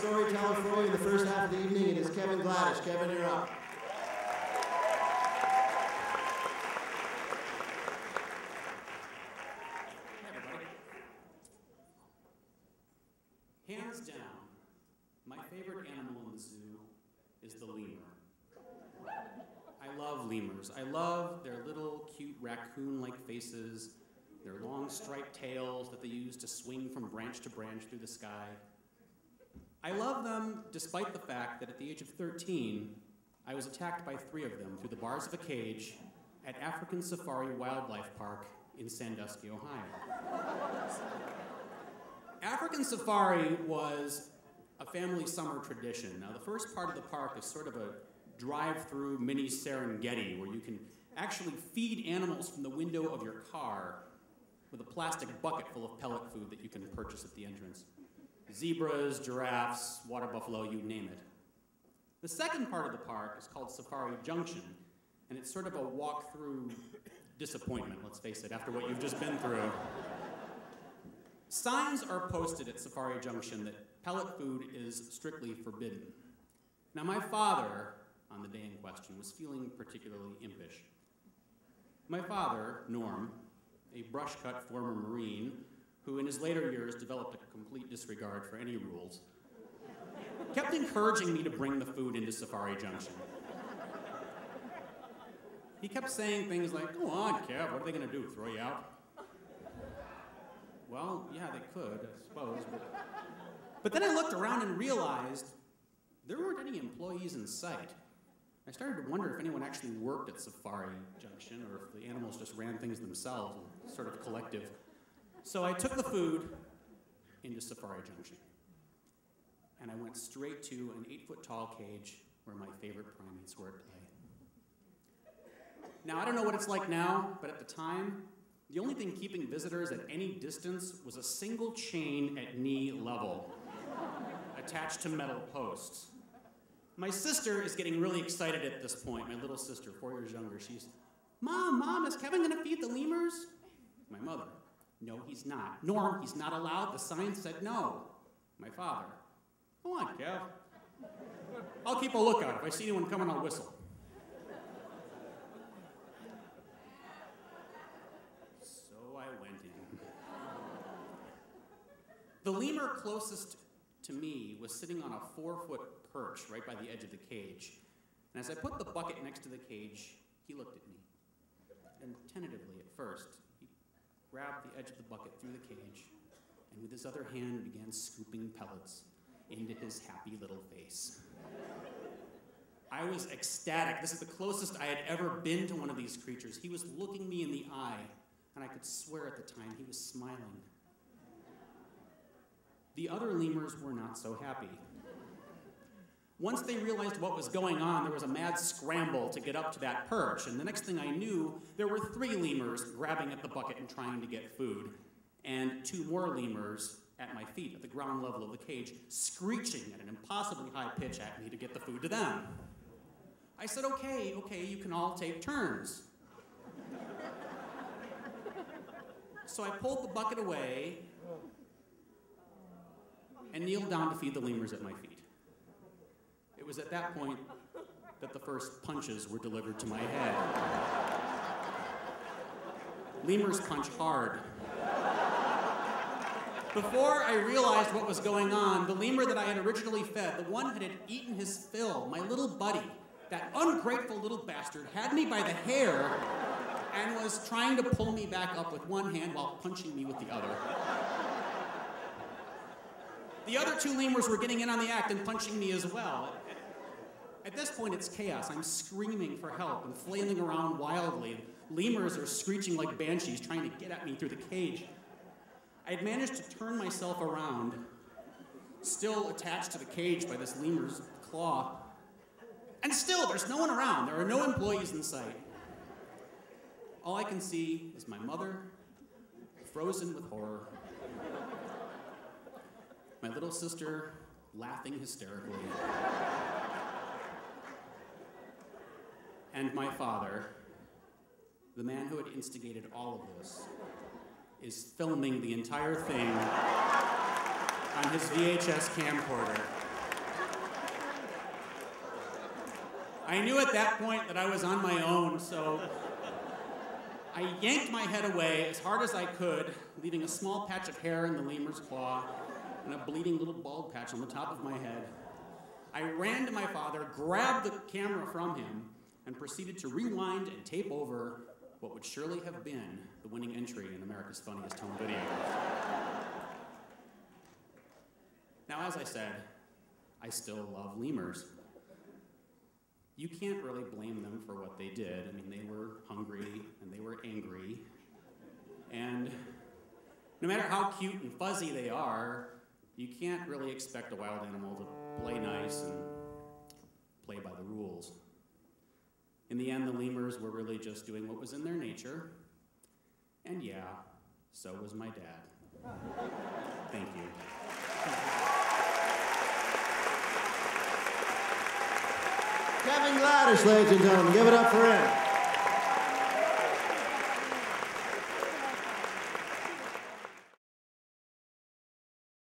storyteller for you in the first half of the evening. It is Kevin Gladish. Kevin, you're up. Hey, everybody. Hands down, my favorite animal in the zoo is the lemur. I love lemurs. I love their little cute raccoon-like faces, their long striped tails that they use to swing from branch to branch through the sky. I love them despite the fact that at the age of 13, I was attacked by 3 of them through the bars of a cage at African Safari Wildlife Park in Sandusky, Ohio. African Safari was a family summer tradition. Now, the first part of the park is sort of a drive-through mini Serengeti where you can actually feed animals from the window of your car with a plastic bucket full of pellet food that you can purchase at the entrance. Zebras, giraffes, water buffalo, you name it. The second part of the park is called Safari Junction, and it's sort of a walk-through disappointment, let's face it, after what you've just been through. Signs are posted at Safari Junction that pellet food is strictly forbidden. Now, my father, on the day in question, was feeling particularly impish. My father, Norm, a brush-cut former Marine, who in his later years developed a complete disregard for any rules, kept encouraging me to bring the food into Safari Junction. He kept saying things like, "Go on, Kev, what are they going to do, throw you out?" Well, yeah, they could, I suppose. But then I looked around and realized there weren't any employees in sight. I started to wonder if anyone actually worked at Safari Junction or if the animals just ran things themselves, sort of collective. So I took the food into Safari Junction, and I went straight to an 8-foot-tall cage where my favorite primates were at play. Now, I don't know what it's like now, but at the time, the only thing keeping visitors at any distance was a single chain at knee level, attached to metal posts. My sister is getting really excited at this point, my little sister, 4 years younger. She's, Mom, is Kevin gonna feed the lemurs? My mother, no, he's not. Norm, he's not allowed, the sign said no. My father, come on, Kev. I'll keep a lookout. If I see anyone coming, I'll whistle. So I went in. The lemur closest to me was sitting on a 4-foot perch right by the edge of the cage. And as I put the bucket next to the cage, he looked at me. And tentatively at first, he grabbed the edge of the bucket through the cage, and with his other hand began scooping pellets into his happy little face. I was ecstatic. This is the closest I had ever been to one of these creatures. He was looking me in the eye, and I could swear at the time he was smiling. The other lemurs were not so happy. Once they realized what was going on, there was a mad scramble to get up to that perch, and the next thing I knew, there were 3 lemurs grabbing at the bucket and trying to get food, and 2 more lemurs at my feet at the ground level of the cage, screeching at an impossibly high pitch at me to get the food to them. I said, okay, you can all take turns. So I pulled the bucket away and kneeled down to feed the lemurs at my feet. It was at that point that the first punches were delivered to my head. Lemurs punch hard. Before I realized what was going on, the lemur that I had originally fed, the one that had eaten his fill, my little buddy, that ungrateful little bastard, had me by the hair and was trying to pull me back up with one hand while punching me with the other. The other 2 lemurs were getting in on the act and punching me as well. At this point, it's chaos. I'm screaming for help and flailing around wildly. Lemurs are screeching like banshees, trying to get at me through the cage. I had managed to turn myself around, still attached to the cage by this lemur's claw. And still, there's no one around. There are no employees in sight. All I can see is my mother, frozen with horror. My little sister, laughing hysterically. And my father, the man who had instigated all of this, is filming the entire thing on his VHS camcorder. I knew at that point that I was on my own, so I yanked my head away as hard as I could, leaving a small patch of hair in the lemur's claw and a bleeding little bald patch on the top of my head. I ran to my father, grabbed the camera from him, and proceeded to rewind and tape over what would surely have been the winning entry in America's Funniest Home Video. Now, as I said, I still love lemurs. You can't really blame them for what they did. I mean, they were hungry and they were angry. And no matter how cute and fuzzy they are, you can't really expect a wild animal to play nice and play by the rules. In the end, the lemurs were really just doing what was in their nature. And yeah, so was my dad. Thank you. Kevin Gladish, ladies and gentlemen. Give it up for him.